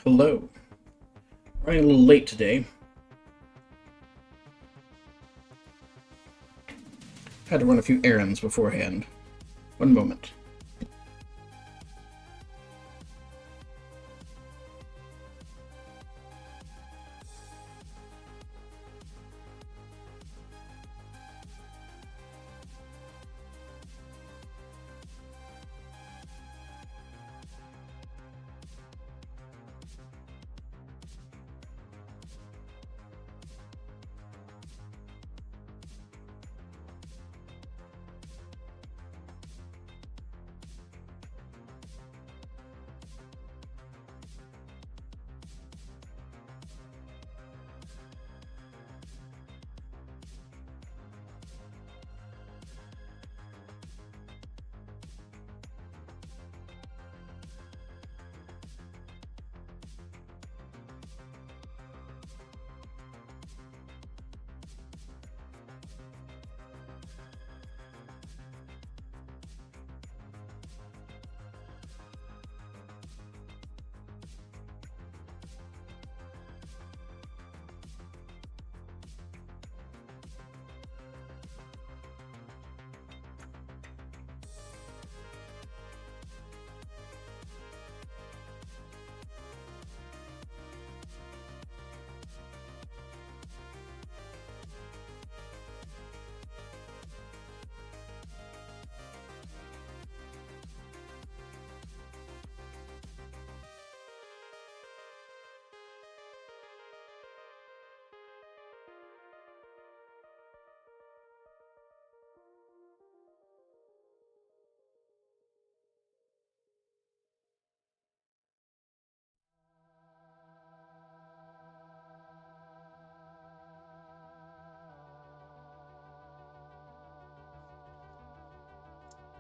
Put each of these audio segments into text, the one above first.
Hello. Running a little late today. Had to run a few errands beforehand. One moment.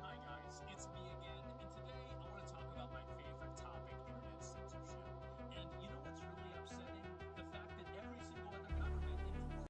Hi guys, it's me again, and today I want to talk about my favorite topic, internet censorship. And you know what's really upsetting? The fact that every single other government in the world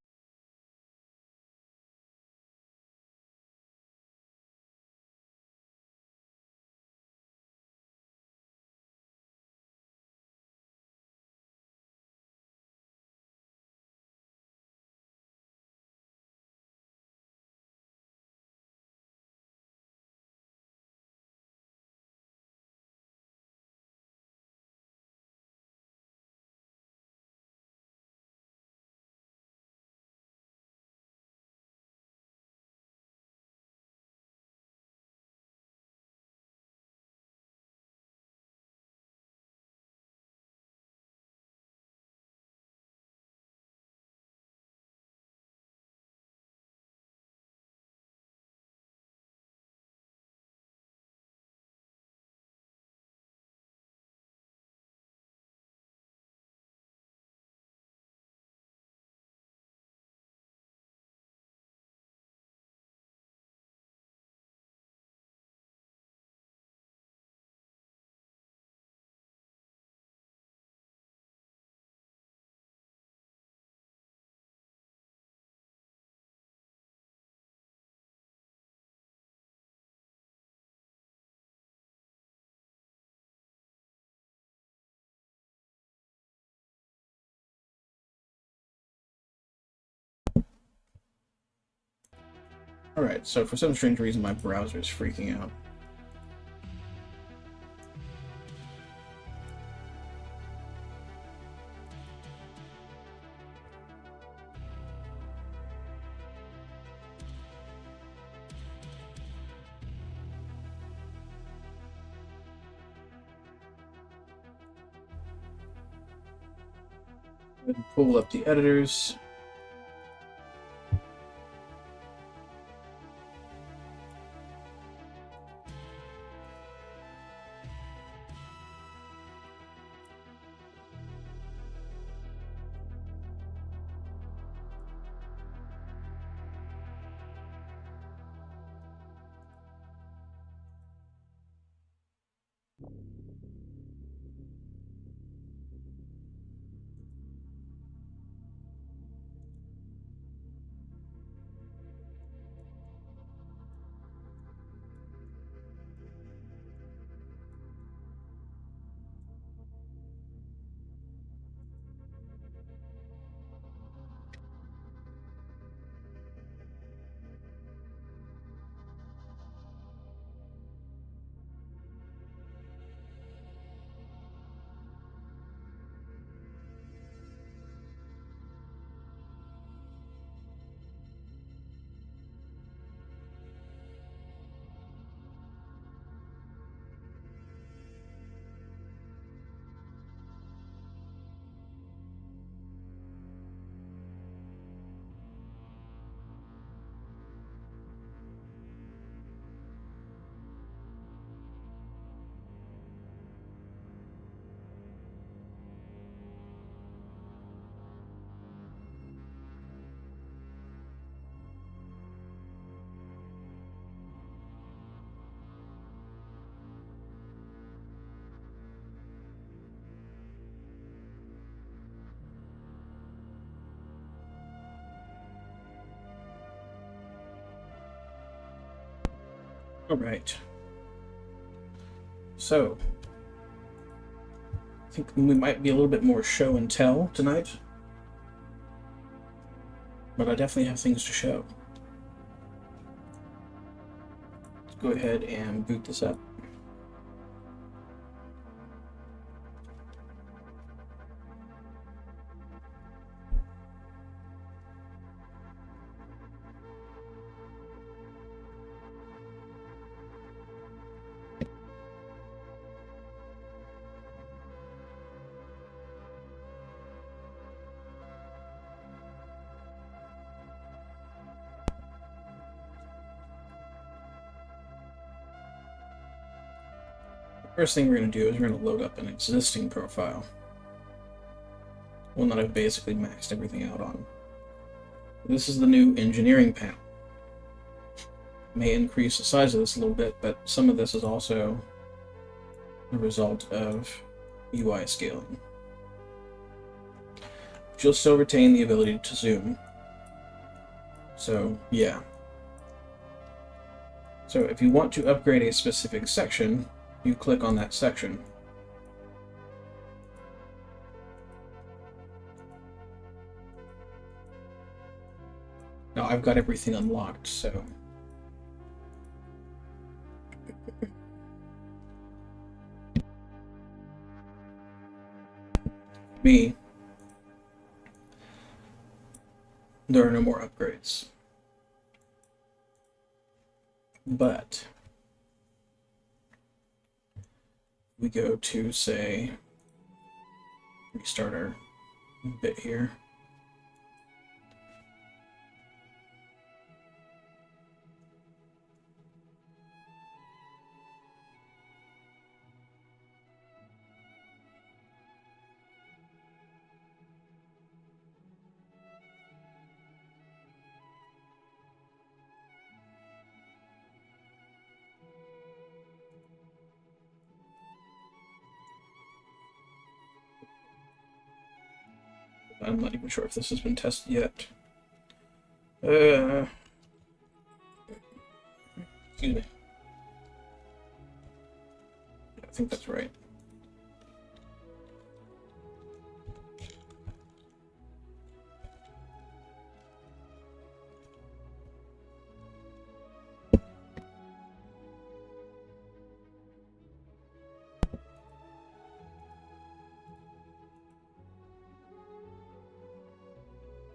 Alright, so for some strange reason my browser is freaking out. Pull up the editors. Alright. So, I think we might be a little bit more show and tell tonight. But I definitely have things to show. Let's go ahead and boot this up. First thing we're going to do is we're going to load up an existing profile. One that I've basically maxed everything out on. This is the new engineering panel. May increase the size of this a little bit, but some of this is also the result of UI scaling. But you'll still retain the ability to zoom. So, yeah. So if you want to upgrade a specific section, you click on that section. Now I've got everything unlocked, so me, there are no more upgrades. But we go to, say, restart our bit here. I'm not even sure if this has been tested yet. Excuse me. I think that's right.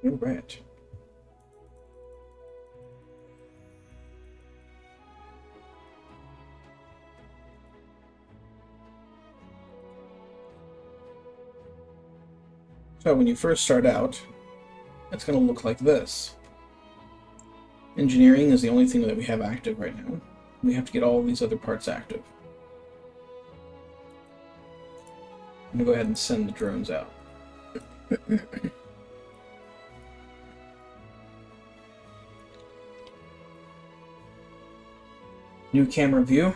All right. So when you first start out, it's going to look like this. Engineering is the only thing that we have active right now. We have to get all these other parts active. I'm going to go ahead and send the drones out. New camera view.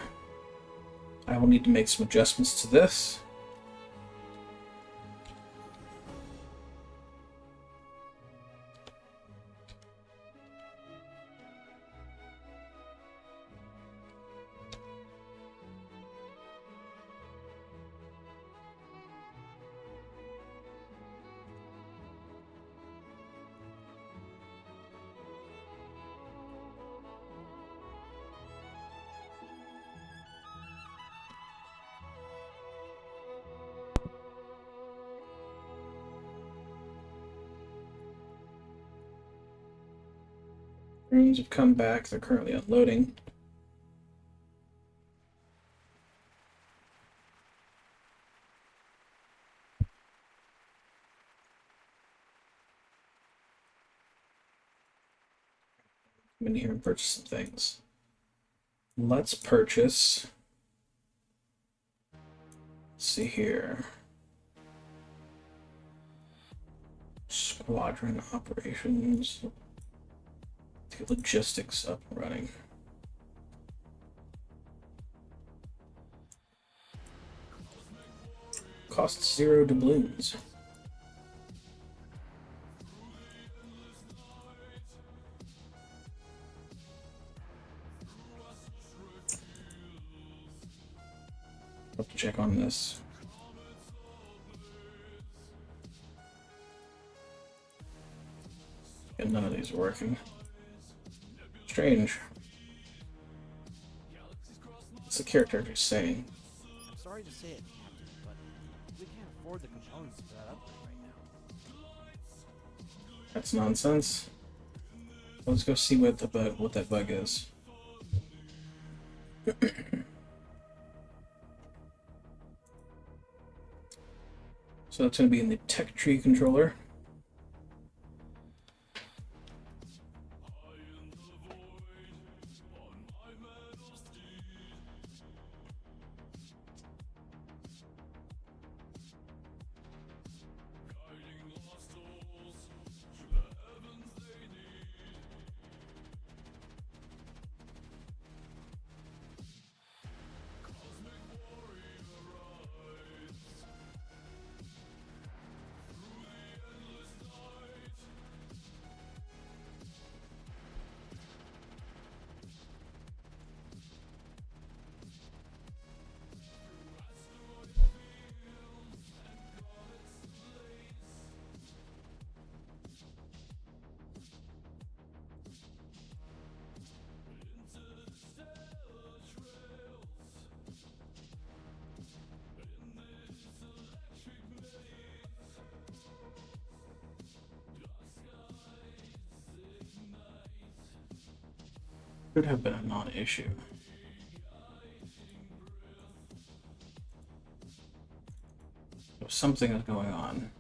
I will need to make some adjustments to this. Drones have come back. They're currently unloading. I'm in here and purchase some things. Let's purchase. Let's see here. Squadron operations. Let's get logistics up and running. Costs 0 doubloons. Have to check on this. And none of these are working. Strange. What's the character just saying? I'm sorry to say it, Captain, but we can't afford the components for that upgrade right now. That's nonsense. Let's go see what that bug is. So that's going to be in the tech tree controller. Could have been a non-issue. So something is going on.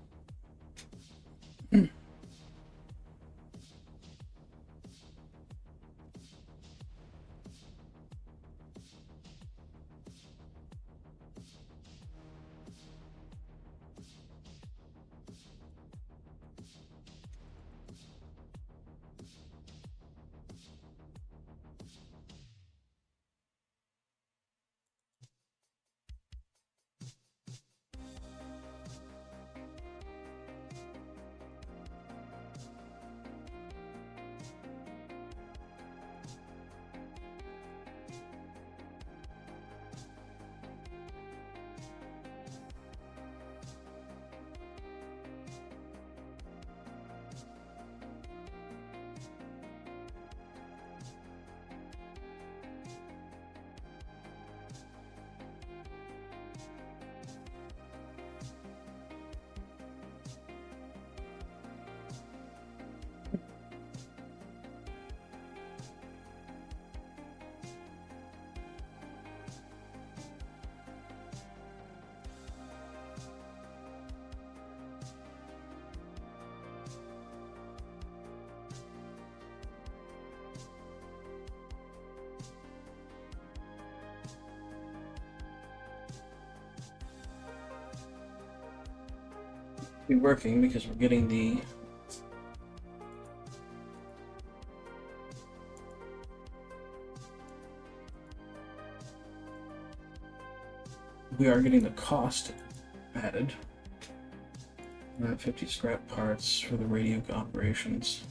Be working because we're getting the cost added. 150 scrap parts for the radio operations.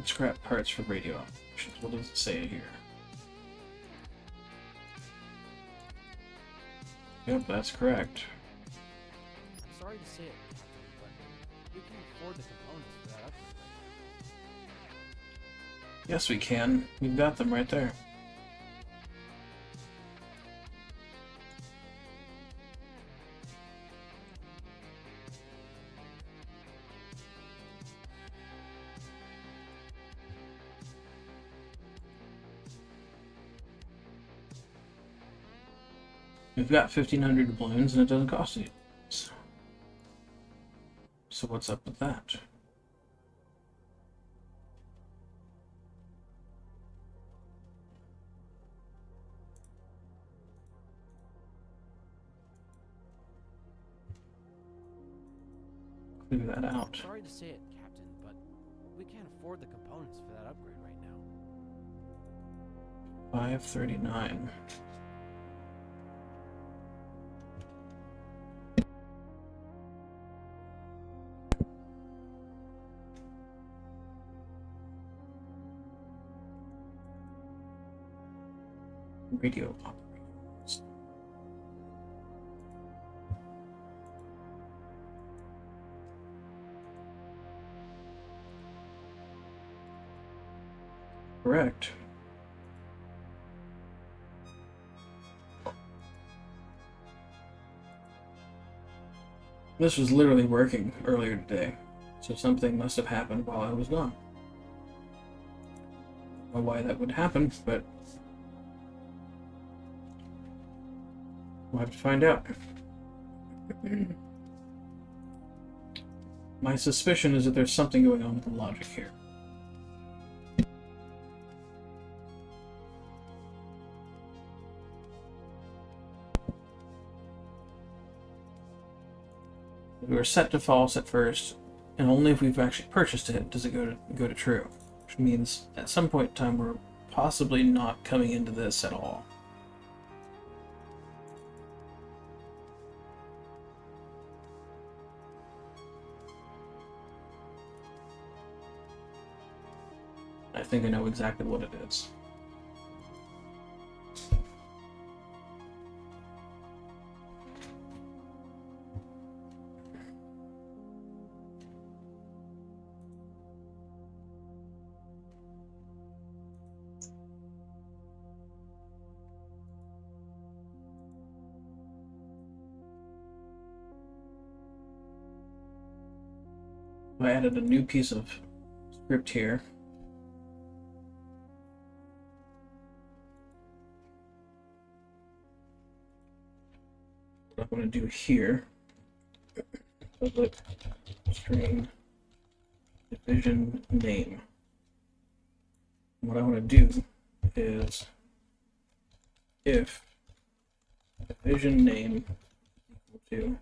Scrap parts for radio operations. What does it say here? Yep, that's correct. I'm sorry to say it, Captain, but we can't afford the components for that upgrade right now. Yes, we can. We've got them right there. We've got 1,500 balloons and it doesn't cost you. So what's up with that? figure that out. Sorry to say it, Captain, but we can't afford the components for that upgrade right now. 539. Radio operations. Correct. This was literally working earlier today, so something must have happened while I was gone. I don't know why that would happen, but we'll have to find out. My suspicion is that there's something going on with the logic here. We were set to false at first, and only if we've actually purchased it does it go to true. Which means at some point in time we're possibly not coming into this at all. I think I know exactly what it is. I added a new piece of script here. What I'm going to do here, public string division name. What I want to do is if division name equal to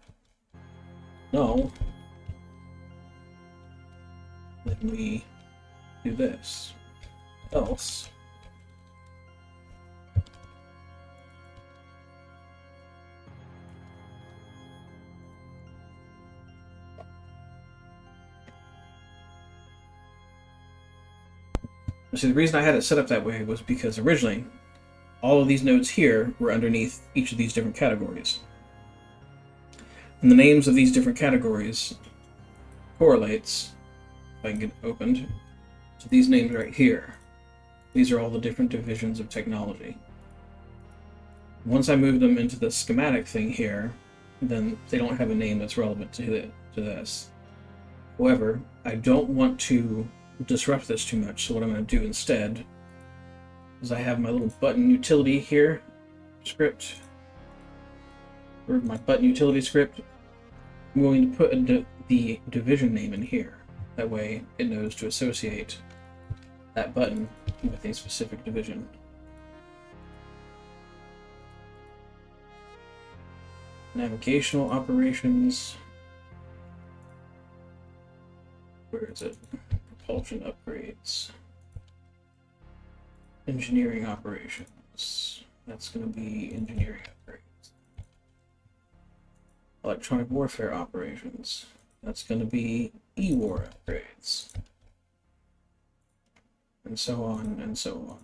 null, then we do this. Else, see, the reason I had it set up that way was because originally all of these nodes here were underneath each of these different categories. And the names of these different categories correlates, if I can get it opened, to these names right here. These are all the different divisions of technology. Once I move them into the schematic thing here, then they don't have a name that's relevant to this. However, I don't want to disrupt this too much, so what I'm going to do instead is I have my little button utility here script, or my button utility script. I'm going to put the division name in here. That way it knows to associate that button with a specific division. Navigational operations. Where is it? Propulsion upgrades. Engineering operations. That's going to be engineering upgrades. Electronic warfare operations. That's going to be e-war upgrades. And so on and so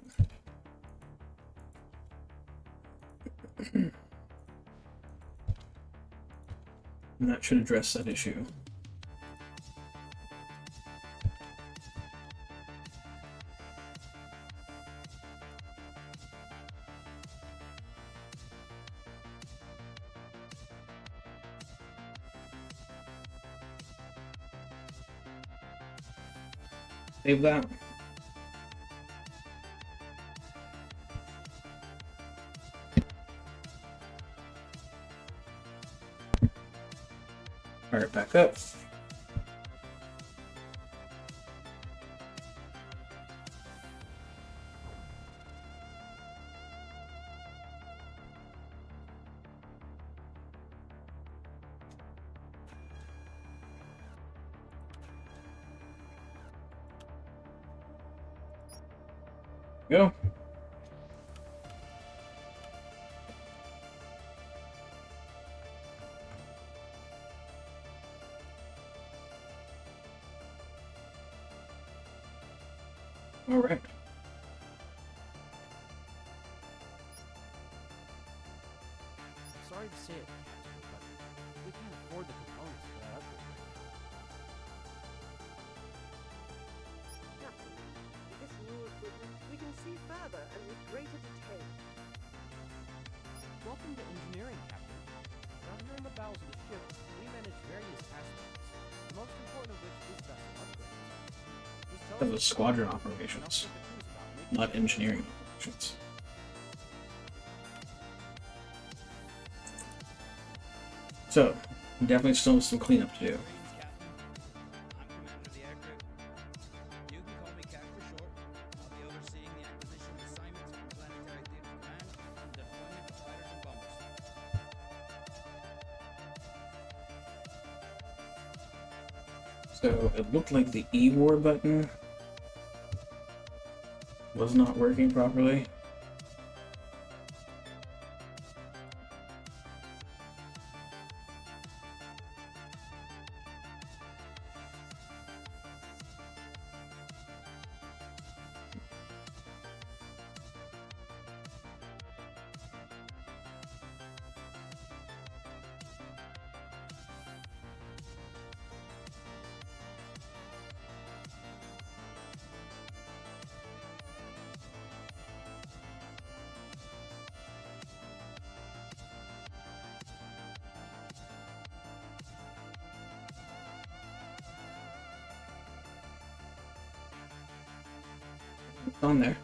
on. And that should address that issue. Save that. Fire it back up. Go. All right. I'm sorry to say it, Captain, but we can't afford the components for that upgrade right now. Captain, with this new equipment, we can see further and with greater detail. Welcome to engineering, Captain. Down here in the bowels of the ship, we manage various aspects, the most important of which is vessel upgrades. Just tell That us was what squadron you want, and I'll operations, set the crews about making not sure engineering everything's operations. So, definitely still some cleanup to do. Greetings, Captain. I'm Commander of the Aircrew. You can call me CAC for short. I'll be overseeing the acquisition of assignments from Planetary Theater Command and the deployment of fighters and bombers. So, it looked like the E-War button was not working properly. It's on there.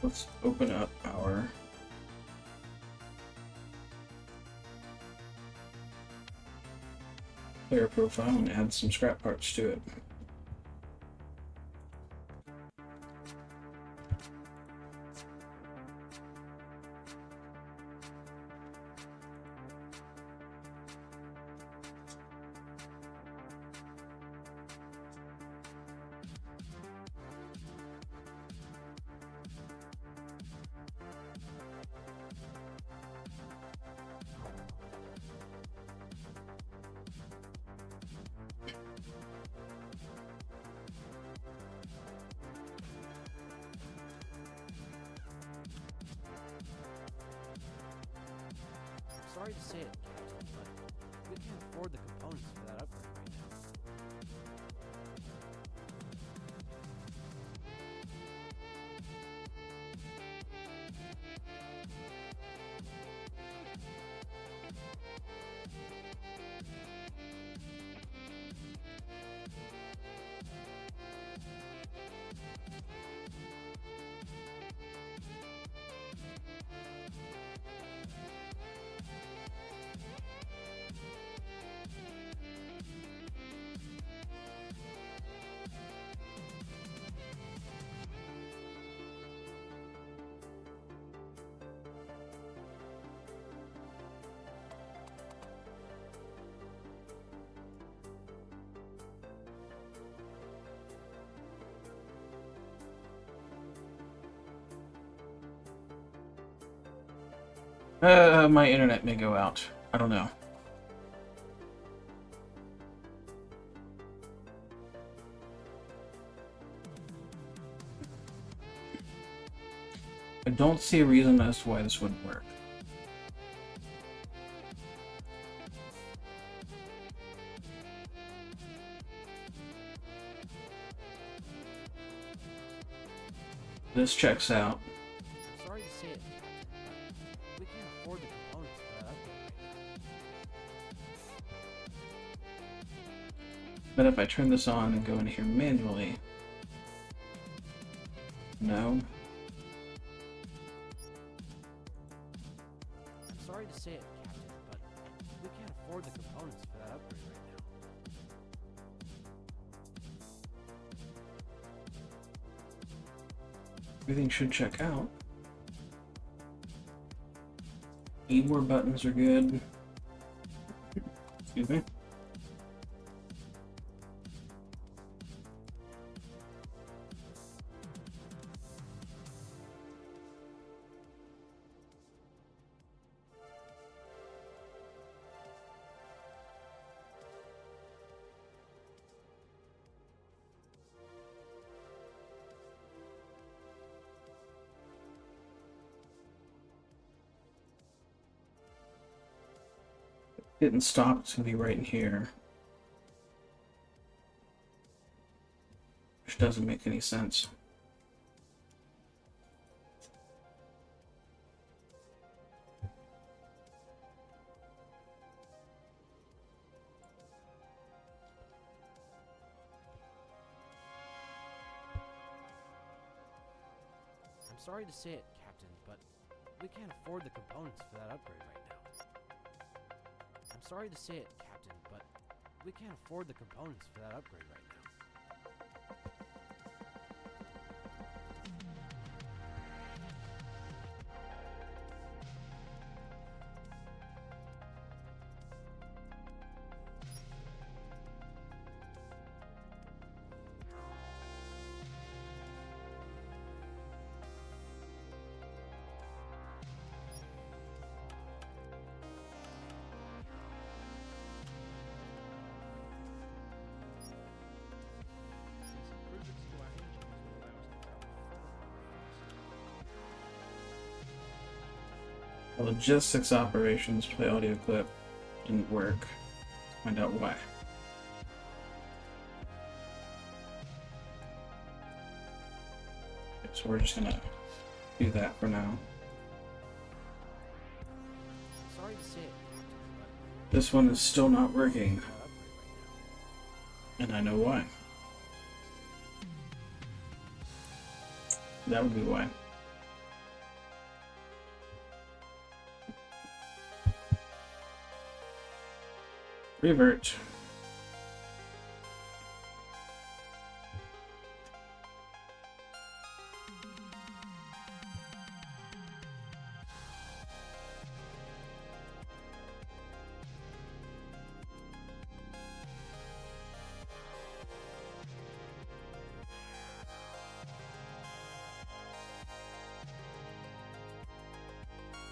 Let's open up our player profile and add some scrap parts to it. I'm sorry to say it, Captain, but we can't afford the components for that upgrade right now. My internet may go out. I don't know. I don't see a reason as to why this wouldn't work. This checks out. I'm sorry to say it, Captain, but we can't afford the components for that upgrade right now. But if I turn this on and go in here manually, no. I'm sorry to say it, Captain, but we can't afford the components for that upgrade right now. Everything should check out. E-War buttons are good. Excuse me. Didn't stop, it's gonna be right in here. Which doesn't make any sense. I'm sorry to say it, Captain, but we can't afford the components for that upgrade right now. I'm sorry to say it, Captain, but we can't afford the components for that upgrade right now. These improvements to our engines will allow us to travel far more faster. Logistics operations, play audio clip, didn't work. Find out why. Okay, so we're just gonna do that for now. I'm sorry to say it, Captain, but This one is still not we working, can't afford that upgrade right now. and I know why. That would be why. Revert.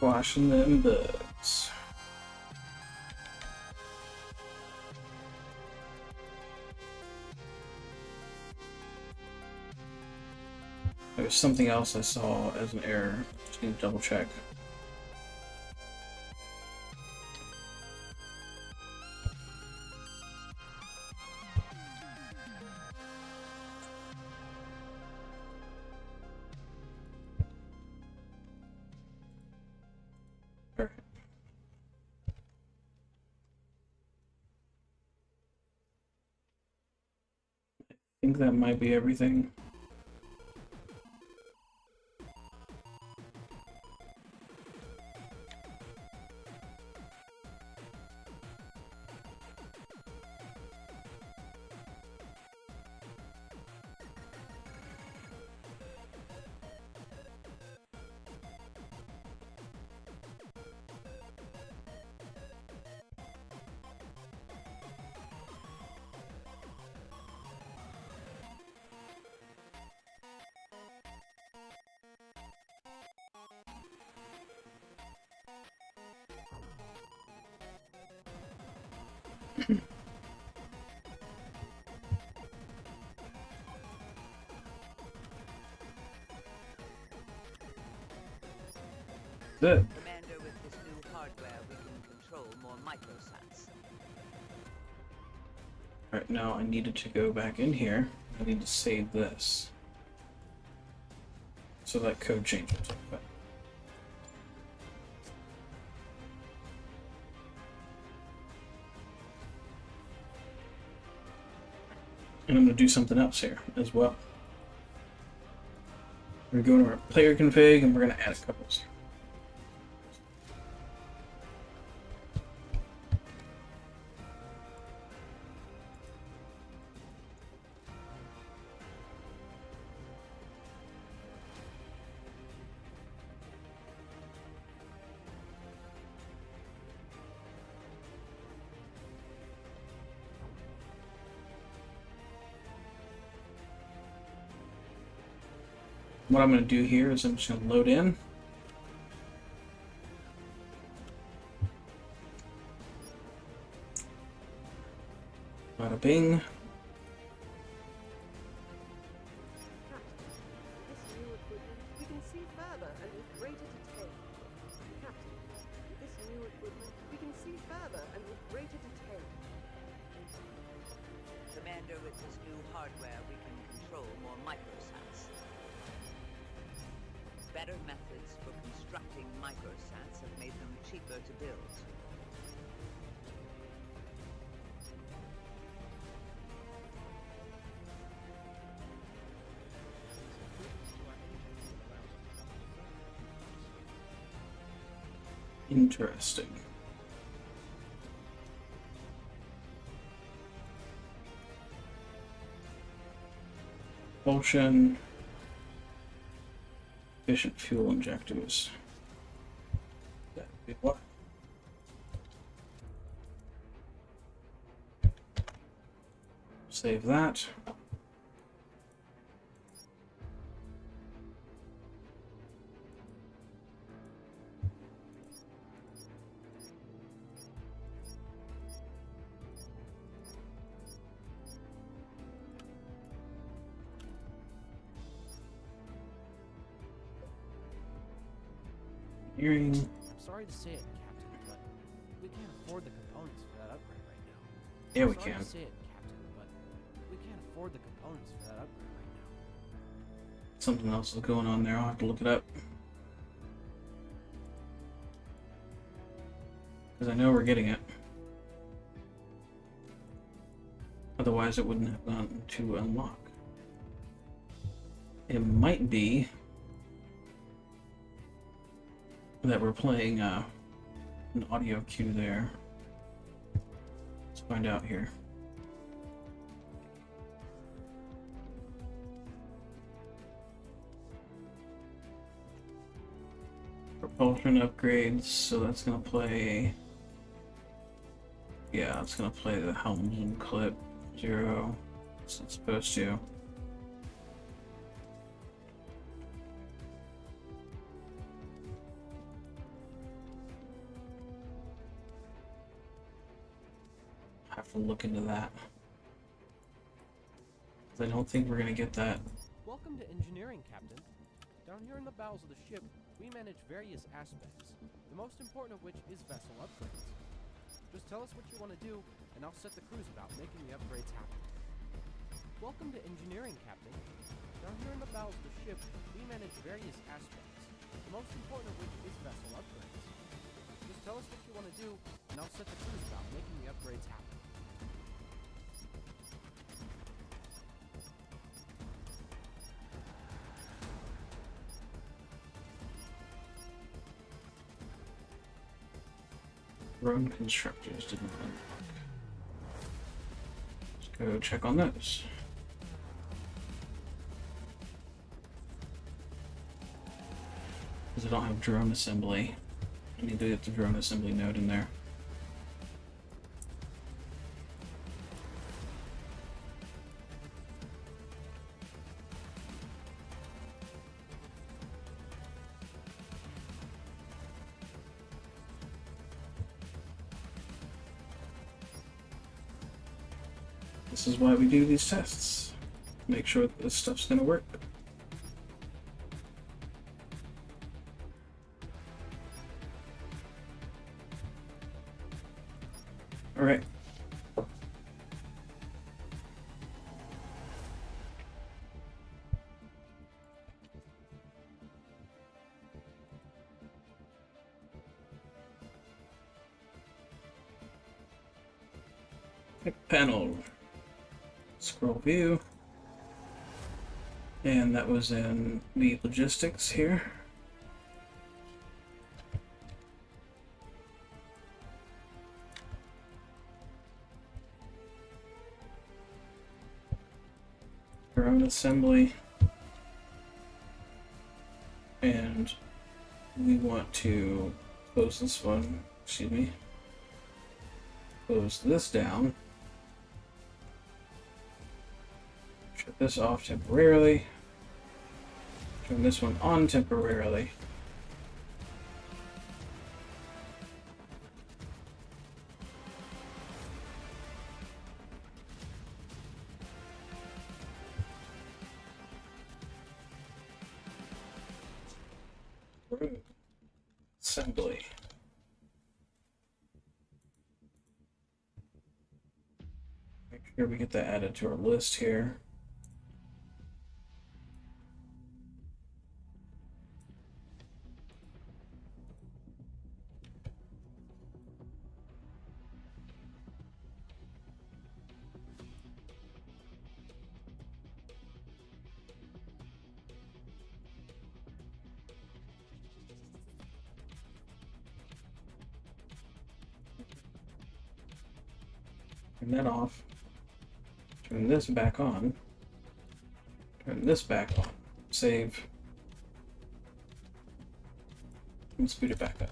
Washing them bugs. There was something else I saw as an error. Just need to double check. Alright. I think that might be everything. Good. Commander, with this new hardware, we can control more microsats. Alright, now I needed to go back in here. I need to save this. So that code changes. Okay. And I'm going to do something else here as well. We're going to go to our player config and we're going to add a couple. What I'm going to do here is I'm just going to load in. Bada bing. Captain, with this new equipment, we can see further and with greater detail. Captain, with this new equipment, we can see further and with Commander, with this new hardware, we can control more microsats. Better methods for constructing microsats have made them cheaper to build. Interesting. Propulsion. Efficient fuel injectors. That'd be what? Save that. Hearing. I'm sorry to say it, Captain, but we can't afford the components for that upgrade right now. Yeah, we I'm sorry can. to say it, Captain, but we can't afford the components for that upgrade right now. Something else is going on there. I'll have to look it up. Because I know we're getting it. Otherwise, it wouldn't have gone to unlock. It might be that we're playing an audio cue there. Let's find out here. Propulsion upgrades, so that's gonna play. Yeah, it's gonna play the Helmsman clip 0. So it's supposed to. Have to look into that. 'Cause I don't think we're gonna get that. Welcome to engineering, Captain. Down here in the bowels of the ship, we manage various aspects, the most important of which is vessel upgrades. Just tell us what you want to do, and I'll set the crews about making the upgrades happen. Welcome to engineering, Captain. Down here in the bowels of the ship, we manage various aspects, the most important of which is vessel upgrades. Just tell us what you want to do, and I'll set the crews about making the upgrades happen. Drone constructors didn't unlock. Let's go check on those. Because I don't have drone assembly. I need to get the drone assembly node in there. This is why we do these tests. Make sure that this stuff's gonna work. Alright. Panel. Scroll view. And that was in the logistics here. Drone assembly. And we want to close this one, excuse me. Close this down. Shut this off temporarily. Turn this one on temporarily. Assembly. Make sure we get that added to our list here. Turn that off. Turn this back on. Turn this back on. Save. And speed it back up.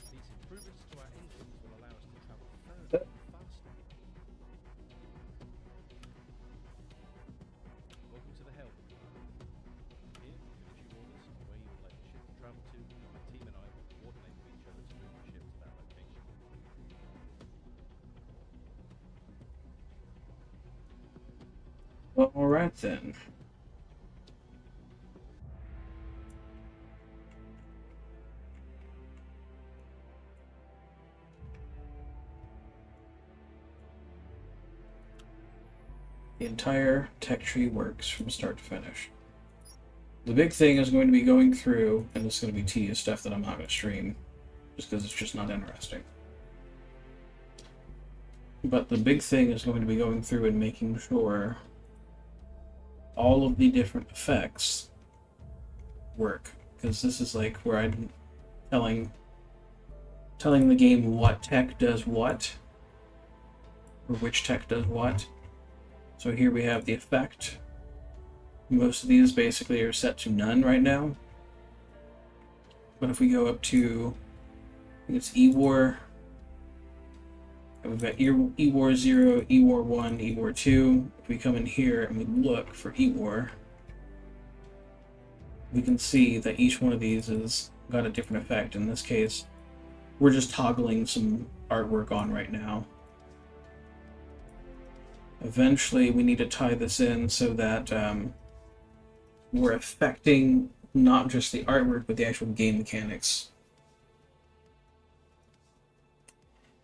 These improvements to our engines will allow us to travel further and faster. Welcome to the helm. Here, you can issue orders on where you would like the ship to travel to, and my team and I will coordinate with each other to move the ship to that location. Well, alright then. The entire tech tree works from start to finish. The big thing is going to be going through, and it's going to be tedious stuff that I'm not going to stream, just because it's just not interesting. But the big thing is going to be going through and making sure all of the different effects work, because this is like where I'm telling the game what tech does what, or which tech does what. So here we have the effect. Most of these basically are set to none right now. But if we go up to, I think it's E-War, we've got E-War 0, E-War 1, E-War 2. If we come in here and we look for E-War, we can see that each one of these has got a different effect. In this case, we're just toggling some artwork on right now. Eventually, we need to tie this in so that we're affecting not just the artwork, but the actual game mechanics.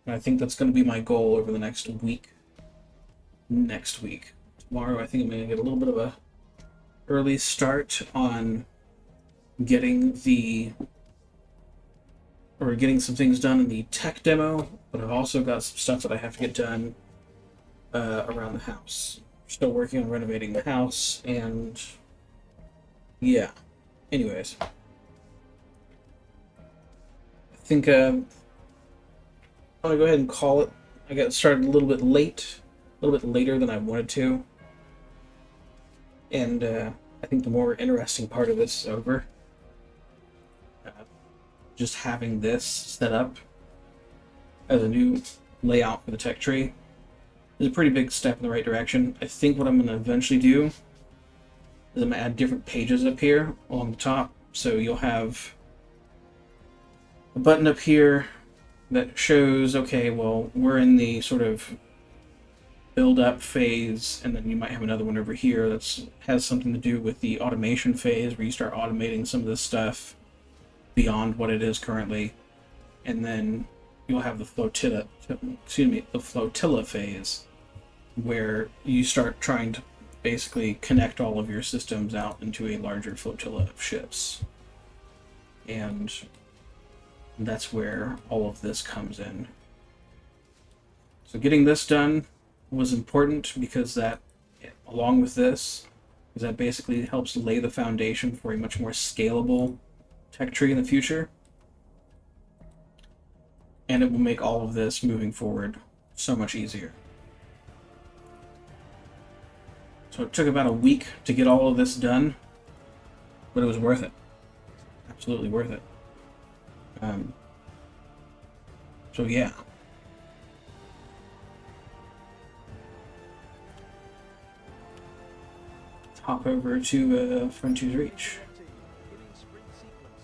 And I think that's going to be my goal over the next week. Tomorrow, I think I'm going to get a little bit of a early start on getting some things done in the tech demo, but I've also got some stuff that I have to get done around the house. Still working on renovating the house, and yeah. Anyways, I think I'm gonna go ahead and call it. I got started a little bit later than I wanted to, and I think the more interesting part of this is over. Just having this set up as a new layout for the tech tree is a pretty big step in the right direction. I think what I'm going to eventually do is I'm going to add different pages up here along the top. So you'll have a button up here that shows, okay, well, we're in the sort of build-up phase, and then you might have another one over here that has something to do with the automation phase, where you start automating some of this stuff beyond what it is currently. And then you'll have the flotilla phase, where you start trying to basically connect all of your systems out into a larger flotilla of ships. And that's where all of this comes in. So getting this done was important because that, along with this, because that basically helps lay the foundation for a much more scalable tech tree in the future. And it will make all of this moving forward so much easier. So it took about a week to get all of this done, but it was worth it. Absolutely worth it. So yeah. Let's hop over to Frontier's Reach. Beginning sprint sequence.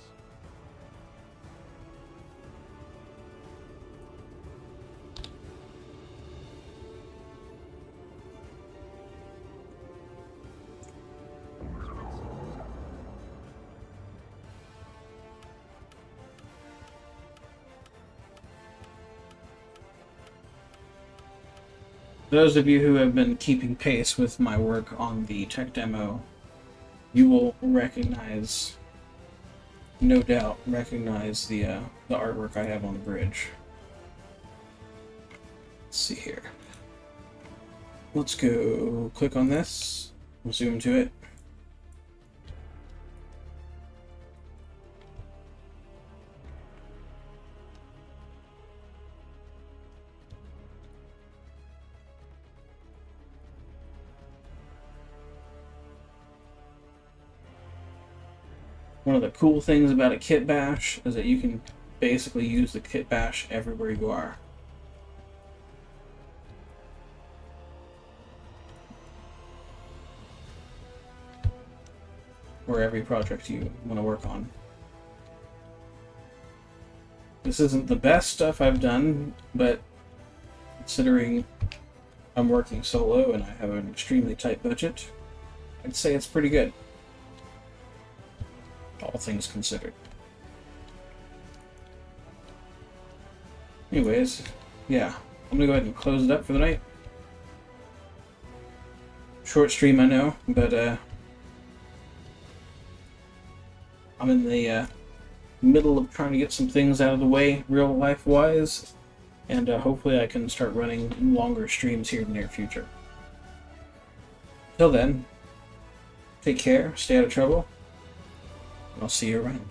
Those of you who have been keeping pace with my work on the tech demo, you will recognize, no doubt, recognize the artwork I have on the bridge. Let's see here. Let's go click on this. We'll zoom to it. One of the cool things about a kitbash is that you can basically use the kitbash everywhere you are. Or every project you want to work on. This isn't the best stuff I've done, but considering I'm working solo and I have an extremely tight budget, I'd say it's pretty good. All things considered. Anyways, yeah, I'm gonna go ahead and close it up for the night. Short stream, I know, but I'm in the middle of trying to get some things out of the way, real life wise, and hopefully I can start running longer streams here in the near future. Till then, take care, stay out of trouble. I'll see you around.